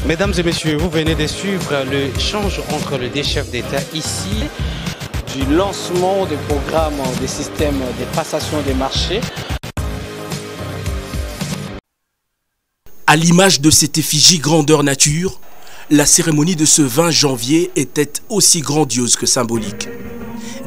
Mesdames et messieurs, vous venez de suivre l'échange entre les deux chefs d'État ici. Du lancement des programmes des systèmes de passation des marchés. À l'image de cette effigie grandeur nature, la cérémonie de ce 20 janvier était aussi grandiose que symbolique.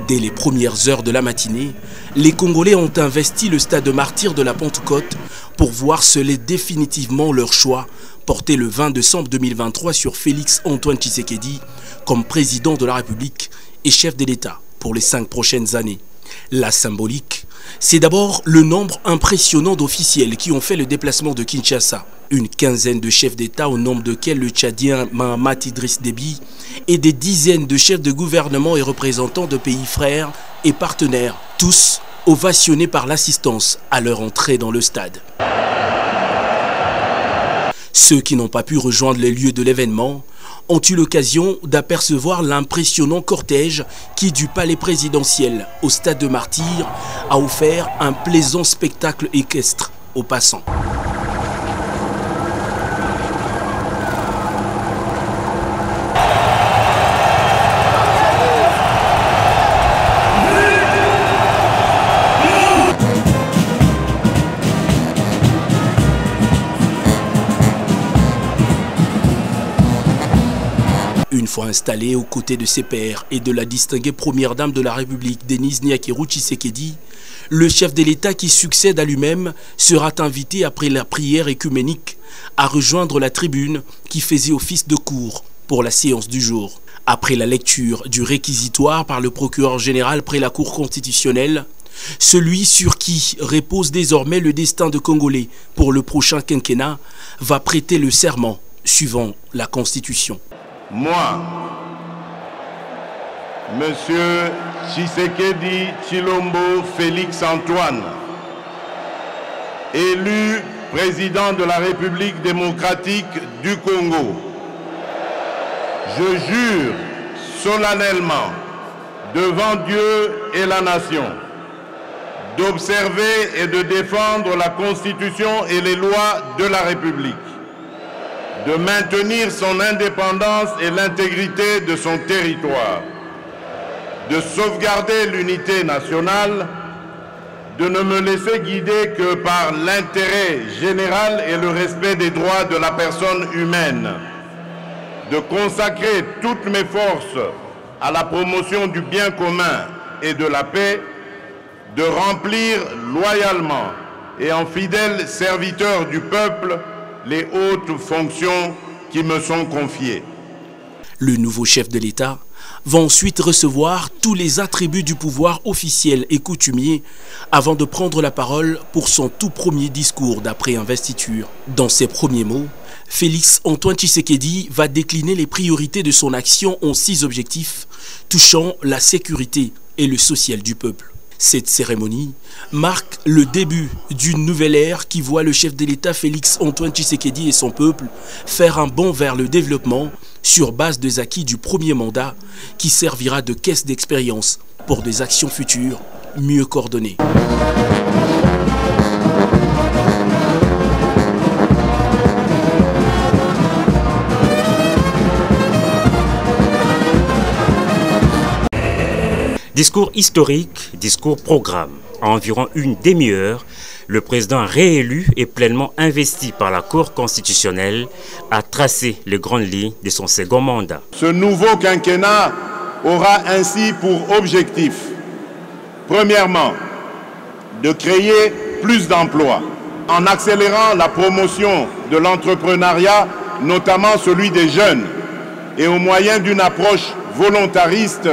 Dès les premières heures de la matinée, les Congolais ont investi le stade Martyrs de la Pentecôte pour voir sceller définitivement leur choix porté le 20 décembre 2023 sur Félix Antoine Tshisekedi comme président de la République et chef de l'État pour les 5 prochaines années. La symbolique, c'est d'abord le nombre impressionnant d'officiels qui ont fait le déplacement de Kinshasa. Une quinzaine de chefs d'État au nombre desquels le Tchadien Mahamat Idriss Déby et des dizaines de chefs de gouvernement et représentants de pays frères et partenaires, tous ovationnés par l'assistance à leur entrée dans le stade. Ceux qui n'ont pas pu rejoindre les lieux de l'événement ont eu l'occasion d'apercevoir l'impressionnant cortège qui, du palais présidentiel au stade de Martyrs, a offert un plaisant spectacle équestre aux passants. Une fois installé aux côtés de ses pairs et de la distinguée première dame de la République, Denise Nyakeru Tshisekedi, le chef de l'État qui succède à lui-même sera invité après la prière écuménique à rejoindre la tribune qui faisait office de cour pour la séance du jour. Après la lecture du réquisitoire par le procureur général près la Cour constitutionnelle, celui sur qui repose désormais le destin de Congolais pour le prochain quinquennat va prêter le serment suivant la Constitution. Moi, Monsieur Tshisekedi Tshilombo Félix Antoine, élu président de la République démocratique du Congo, je jure solennellement devant Dieu et la nation d'observer et de défendre la Constitution et les lois de la République, de maintenir son indépendance et l'intégrité de son territoire, de sauvegarder l'unité nationale, de ne me laisser guider que par l'intérêt général et le respect des droits de la personne humaine, de consacrer toutes mes forces à la promotion du bien commun et de la paix, de remplir loyalement et en fidèle serviteur du peuple les hautes fonctions qui me sont confiées. Le nouveau chef de l'État va ensuite recevoir tous les attributs du pouvoir officiel et coutumier avant de prendre la parole pour son tout premier discours d'après-investiture. Dans ses premiers mots, Félix Antoine Tshisekedi va décliner les priorités de son action en 6 objectifs touchant la sécurité et le social du peuple. Cette cérémonie marque le début d'une nouvelle ère qui voit le chef de l'État Félix Antoine Tshisekedi et son peuple faire un bond vers le développement sur base des acquis du premier mandat qui servira de caisse d'expérience pour des actions futures mieux coordonnées. Discours historique, discours programme. En environ une demi-heure, le président réélu et pleinement investi par la Cour constitutionnelle a tracé les grandes lignes de son second mandat. Ce nouveau quinquennat aura ainsi pour objectif, premièrement, de créer plus d'emplois en accélérant la promotion de l'entrepreneuriat, notamment celui des jeunes, et au moyen d'une approche volontariste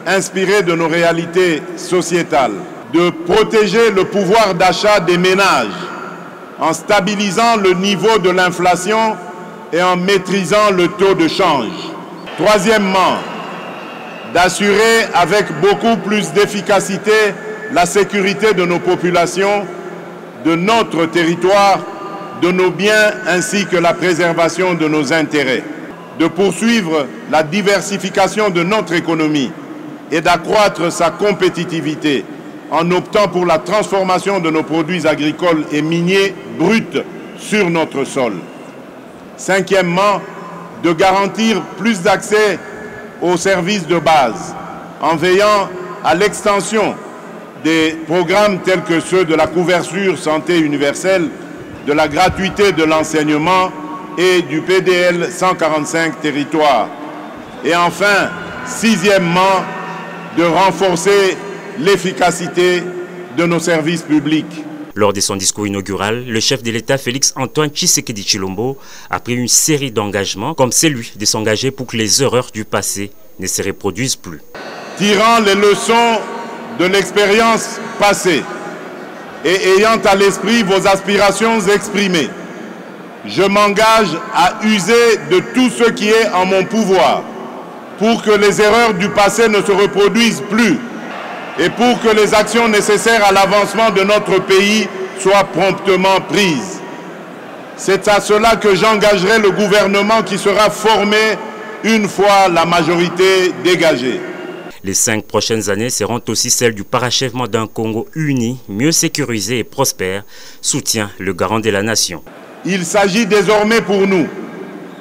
inspiré de nos réalités sociétales, de protéger le pouvoir d'achat des ménages en stabilisant le niveau de l'inflation et en maîtrisant le taux de change. Troisièmement, d'assurer avec beaucoup plus d'efficacité la sécurité de nos populations, de notre territoire, de nos biens ainsi que la préservation de nos intérêts. De poursuivre la diversification de notre économie et d'accroître sa compétitivité en optant pour la transformation de nos produits agricoles et miniers bruts sur notre sol. Cinquièmement, de garantir plus d'accès aux services de base en veillant à l'extension des programmes tels que ceux de la couverture santé universelle, de la gratuité de l'enseignement et du PDL 145 territoires. Et enfin, sixièmement, de renforcer l'efficacité de nos services publics. Lors de son discours inaugural, le chef de l'État Félix-Antoine Tshisekedi Tshilombo a pris une série d'engagements, comme celui de s'engager pour que les erreurs du passé ne se reproduisent plus. Tirant les leçons de l'expérience passée et ayant à l'esprit vos aspirations exprimées, je m'engage à user de tout ce qui est en mon pouvoir pour que les erreurs du passé ne se reproduisent plus et pour que les actions nécessaires à l'avancement de notre pays soient promptement prises. C'est à cela que j'engagerai le gouvernement qui sera formé une fois la majorité dégagée. Les 5 prochaines années seront aussi celles du parachèvement d'un Congo uni, mieux sécurisé et prospère, soutient le garant de la nation. Il s'agit désormais pour nous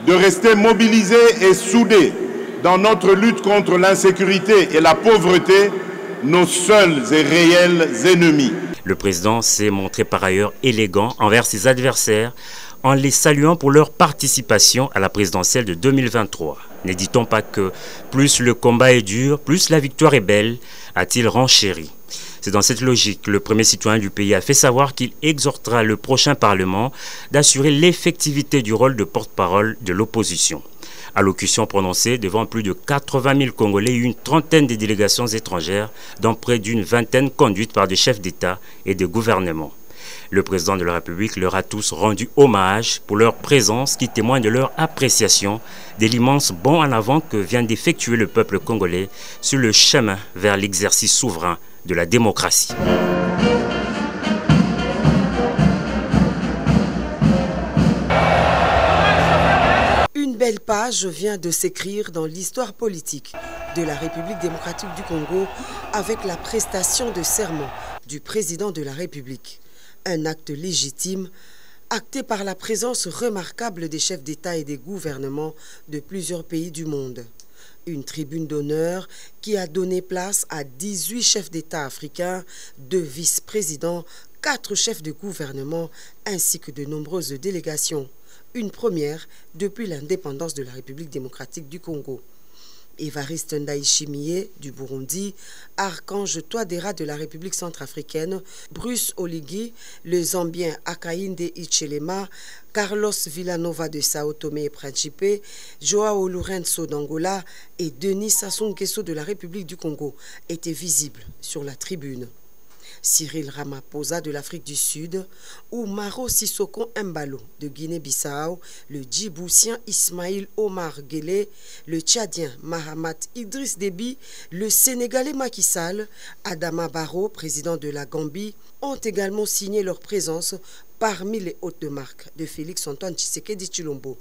de rester mobilisés et soudés dans notre lutte contre l'insécurité et la pauvreté, nos seuls et réels ennemis. Le président s'est montré par ailleurs élégant envers ses adversaires en les saluant pour leur participation à la présidentielle de 2023. Ne dit-on pas que plus le combat est dur, plus la victoire est belle, a-t-il renchéri. C'est dans cette logique que le premier citoyen du pays a fait savoir qu'il exhortera le prochain Parlement d'assurer l'effectivité du rôle de porte-parole de l'opposition. Allocution prononcée devant plus de 80 000 Congolais et une trentaine de délégations étrangères, dont près d'une vingtaine conduites par des chefs d'État et de gouvernement. Le président de la République leur a tous rendu hommage pour leur présence qui témoigne de leur appréciation de l'immense bond en avant que vient d'effectuer le peuple congolais sur le chemin vers l'exercice souverain de la démocratie. Une belle page vient de s'écrire dans l'histoire politique de la République démocratique du Congo avec la prestation de serment du président de la République. Un acte légitime, acté par la présence remarquable des chefs d'État et des gouvernements de plusieurs pays du monde. Une tribune d'honneur qui a donné place à 18 chefs d'État africains, 2 vice-présidents, 4 chefs de gouvernement ainsi que de nombreuses délégations. Une première depuis l'indépendance de la République démocratique du Congo. Évariste Ndayishimiye du Burundi, Archange Touadéra de la République centrafricaine, Bruce Oligui, le Zambien Hakainde Hichilema, Carlos Villanova de Sao Tomé et Principe, Joao Lourenço d'Angola et Denis Sassou Nguesso de la République du Congo étaient visibles sur la tribune. Cyril Ramaphosa de l'Afrique du Sud, ou Maro Sissoko Mbalo de Guinée-Bissau, le Djiboutien Ismaïl Omar Guelleh, le Tchadien Mahamat Idriss Déby, le Sénégalais Macky Sall, Adama Barrow, président de la Gambie, ont également signé leur présence parmi les hôtes de marque de Félix-Antoine Tshisekedi Tshilombo.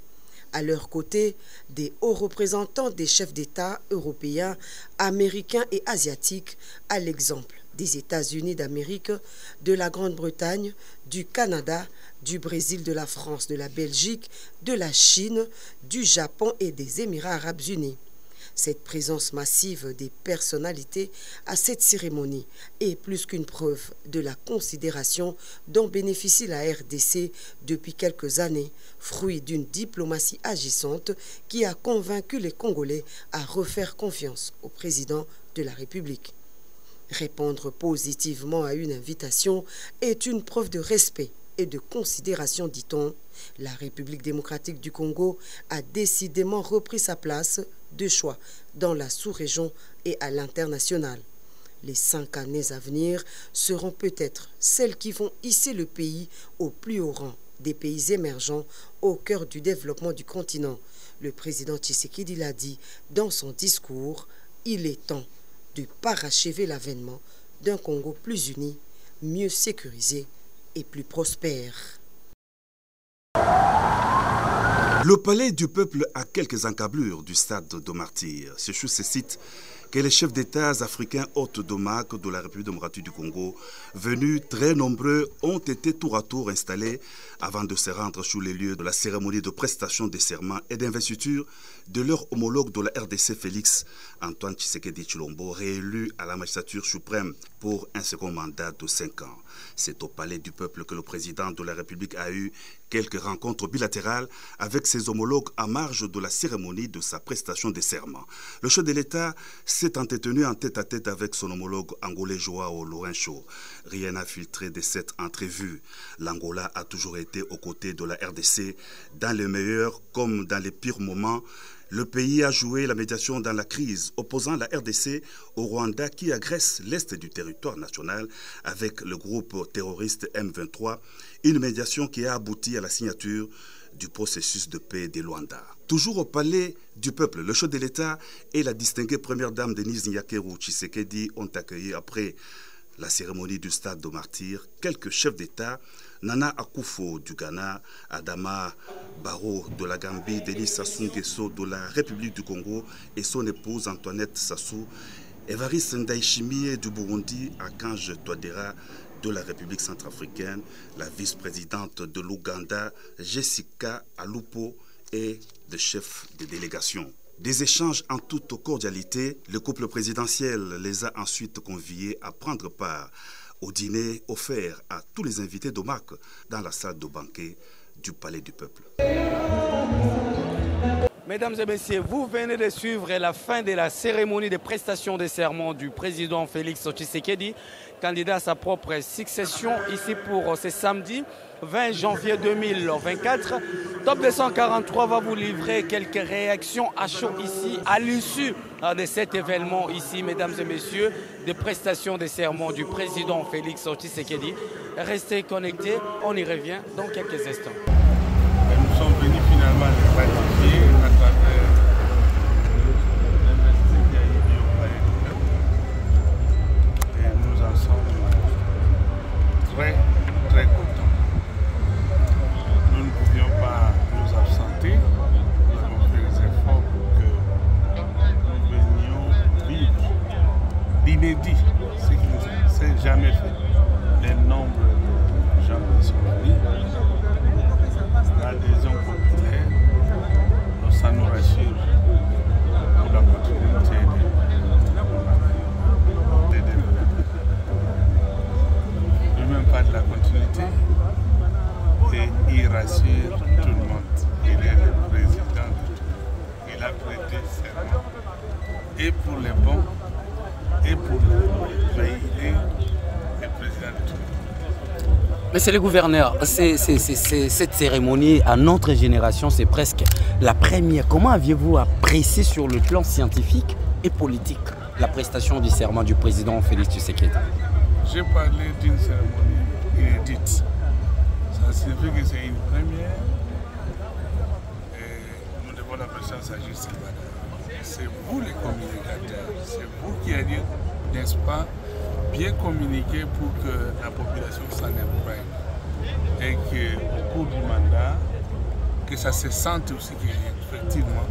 À leur côté, des hauts représentants des chefs d'État européens, américains et asiatiques, à l'exemple des États-Unis d'Amérique, de la Grande-Bretagne, du Canada, du Brésil, de la France, de la Belgique, de la Chine, du Japon et des Émirats arabes unis. Cette présence massive des personnalités à cette cérémonie est plus qu'une preuve de la considération dont bénéficie la RDC depuis quelques années, fruit d'une diplomatie agissante qui a convaincu les Congolais à refaire confiance au président de la République. Répondre positivement à une invitation est une preuve de respect et de considération, dit-on. La République démocratique du Congo a décidément repris sa place de choix dans la sous-région et à l'international. Les 5 années à venir seront peut-être celles qui vont hisser le pays au plus haut rang des pays émergents au cœur du développement du continent. Le président Tshisekedi l'a dit dans son discours, il est temps de parachever l'avènement d'un Congo plus uni, mieux sécurisé et plus prospère. Le palais du peuple a quelques encablures du stade de Martyrs. C'est sur ce site que les chefs d'État africains hôtes de marque de la République démocratique du Congo, venus très nombreux, ont été tour à tour installés avant de se rendre sur les lieux de la cérémonie de prestation des serments et d'investiture de leur homologue de la RDC Félix Antoine Tshisekedi Tshilombo, réélu à la magistrature suprême pour un second mandat de 5 ans. C'est au Palais du Peuple que le président de la République a eu quelques rencontres bilatérales avec ses homologues à marge de la cérémonie de sa prestation des serments. Le chef de l'État s'est entretenu en tête-à-tête avec son homologue angolais Joao Lourenço. Rien n'a filtré de cette entrevue. L'Angola a toujours été aux côtés de la RDC dans les meilleurs comme dans les pires moments. Le pays a joué la médiation dans la crise, opposant la RDC au Rwanda qui agresse l'est du territoire national avec le groupe terroriste M23, une médiation qui a abouti à la signature du processus de paix de Luanda. Toujours au Palais du Peuple, le chef de l'État et la distinguée première dame Denise Nyakeru Tshisekedi ont accueilli après la cérémonie du stade de martyrs quelques chefs d'État, Nana Akufo du Ghana, Adama Barrow de la Gambie, Denis Sassou Nguesso de la République du Congo et son épouse Antoinette Sassou, Évariste Ndayishimiye du Burundi, Archange Touadéra de la République centrafricaine, la vice-présidente de l'Ouganda, Jessica Alupo et des chefs de délégation. Des échanges en toute cordialité, le couple présidentiel les a ensuite conviés à prendre part au dîner offert à tous les invités de marque dans la salle de banquet du Palais du Peuple. Mesdames et messieurs, vous venez de suivre la fin de la cérémonie de prestation de serment du président Félix Tshisekedi, candidat à sa propre succession ici pour ce samedi 20 janvier 2024. Top 243 va vous livrer quelques réactions à chaud ici à l'issue de cet événement ici, mesdames et messieurs, de prestation de serment du président Félix Tshisekedi. Restez connectés, on y revient dans quelques instants. Nous sommes venus finalement les ratifier à travers l'investiture qui a eu lieu au Palais du Peuple. Et nous en sommes très, très contents. Nous ne pouvions pas nous absenter. Nous avons fait des efforts pour que nous venions vivre l'inédit, ce qui ne s'est jamais fait. Les nombres de gens qui sont venus, l'adhésion populaire, ça nous rassure pour la continuité des développements. Lui-même parle de la continuité et il rassure tout le monde. Il est le président de tout. Il a prêté serment et pour les bons et pour les mauvais. Il est le président de tout. Monsieur le gouverneur, cette cérémonie à notre génération, c'est presque la première. Comment aviez-vous apprécié sur le plan scientifique et politique la prestation du serment du président Félix Tshisekedi? J'ai parlé d'une cérémonie inédite. Ça signifie que c'est une première et nous devons l'apprécier à juste valeur. C'est vous les communicateurs, c'est vous qui allez, n'est-ce pas, bien communiquer pour que la population s'en imprègne et qu'au cours du mandat, que ça se sente aussi qu'effectivement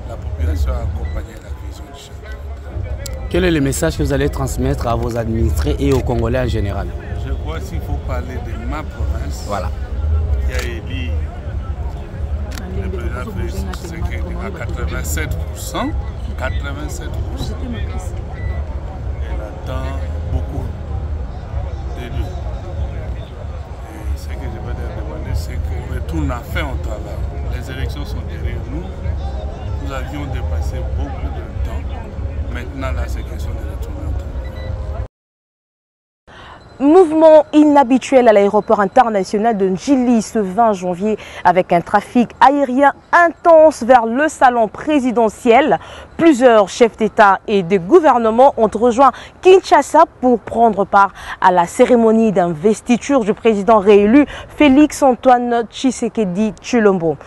la population a accompagné la vision du chef. Quel est le message que vous allez transmettre à vos administrés et aux Congolais en général? Je crois qu'il faut parler de ma province, voilà, qui a élu le président Félix Tshisekedi à 87%. 87%. Elle attend beaucoup de lui. Et ce que je vais leur demander, c'est que retourne enfin au travail. Les élections sont derrière nous. Nous avions dépassé beaucoup de temps. Maintenant, là, c'est question de retourner au travail. Mouvement inhabituel à l'aéroport international de Njili ce 20 janvier avec un trafic aérien intense vers le salon présidentiel. Plusieurs chefs d'État et de gouvernement ont rejoint Kinshasa pour prendre part à la cérémonie d'investiture du président réélu Félix Antoine Tshisekedi Tshilombo.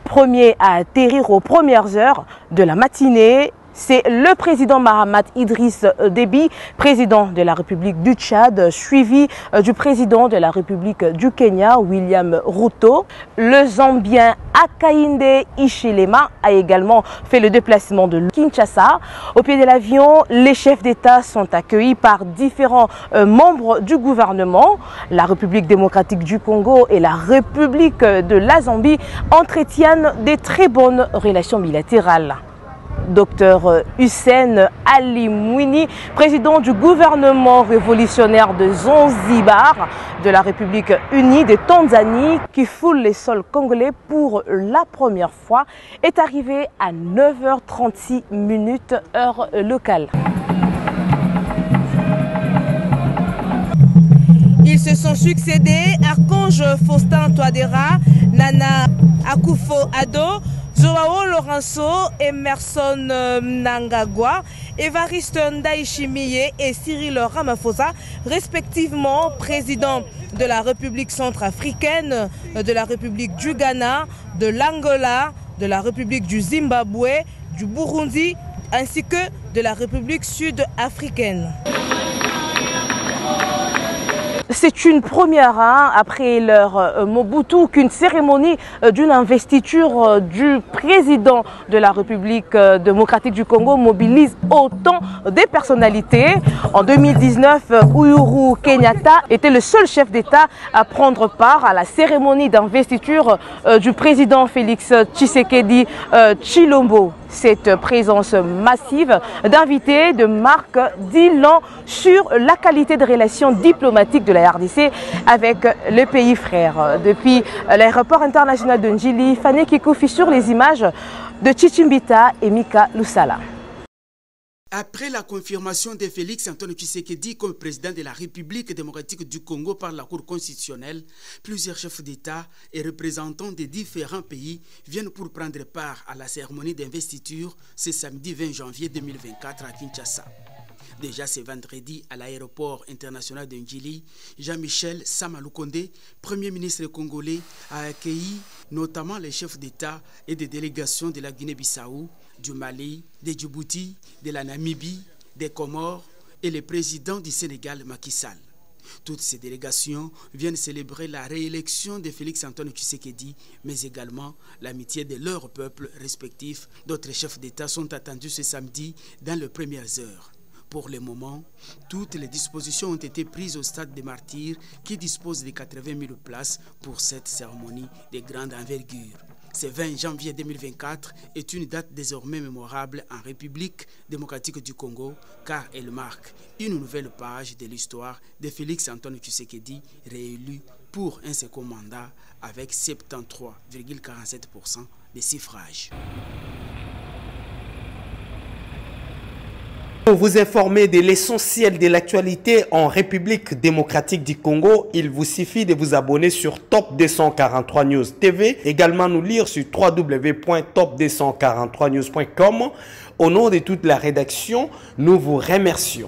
Premier à atterrir aux premières heures de la matinée, C'est le président Mahamat Idriss Déby, président de la République du Tchad, suivi du président de la République du Kenya, William Ruto. Le Zambien Hakainde Hichilema a également fait le déplacement de Kinshasa. Au pied de l'avion, les chefs d'État sont accueillis par différents membres du gouvernement. La République démocratique du Congo et la République de la Zambie entretiennent des très bonnes relations bilatérales. Dr Hussein Ali Mwini, président du gouvernement révolutionnaire de Zanzibar, de la République unie de Tanzanie, qui foule les sols congolais pour la première fois, est arrivé à 9h36 heure locale. Ils se sont succédés Archange Faustin Touadéra, Nana Akufo-Addo, Joao Lorenzo, Emerson Mnangagwa, Évariste Ndayishimiye et Cyril Ramaphosa, respectivement présidents de la République centrafricaine, de la République du Ghana, de l'Angola, de la République du Zimbabwe, du Burundi, ainsi que de la République sud-africaine. C'est une première, après leur Mobutu, qu'une cérémonie d'une investiture du président de la République démocratique du Congo mobilise autant de personnalités. En 2019, Uhuru Kenyatta était le seul chef d'État à prendre part à la cérémonie d'investiture du président Félix Tshisekedi Tshilombo. Cette présence massive d'invités de marque dit long sur la qualité de relations diplomatiques de la RDC avec les pays frères. Depuis l'aéroport international de Njili, Fanny Kikoufi sur les images de Chichimbita et Mika Lusala. Après la confirmation de Félix Antoine Tshisekedi comme président de la République démocratique du Congo par la Cour constitutionnelle, plusieurs chefs d'État et représentants des différents pays viennent pour prendre part à la cérémonie d'investiture ce samedi 20 janvier 2024 à Kinshasa. Déjà ce vendredi à l'aéroport international de Njili, Jean-Michel Samaloukonde, Premier ministre congolais, a accueilli notamment les chefs d'État et des délégations de la Guinée-Bissau, du Mali, de Djibouti, de la Namibie, des Comores et le président du Sénégal, Macky Sall. Toutes ces délégations viennent célébrer la réélection de Félix Antoine Tshisekedi, mais également l'amitié de leurs peuples respectifs. D'autres chefs d'État sont attendus ce samedi dans les premières heures. Pour le moment, toutes les dispositions ont été prises au stade des Martyrs qui dispose de 80 000 places pour cette cérémonie de grande envergure. Ce 20 janvier 2024 est une date désormais mémorable en République démocratique du Congo car elle marque une nouvelle page de l'histoire de Félix Antoine Tshisekedi réélu pour un second mandat avec 73,47% des suffrages. Pour vous informer de l'essentiel de l'actualité en République démocratique du Congo, il vous suffit de vous abonner sur Top 243 News TV, également nous lire sur www.top243news.com. Au nom de toute la rédaction, nous vous remercions.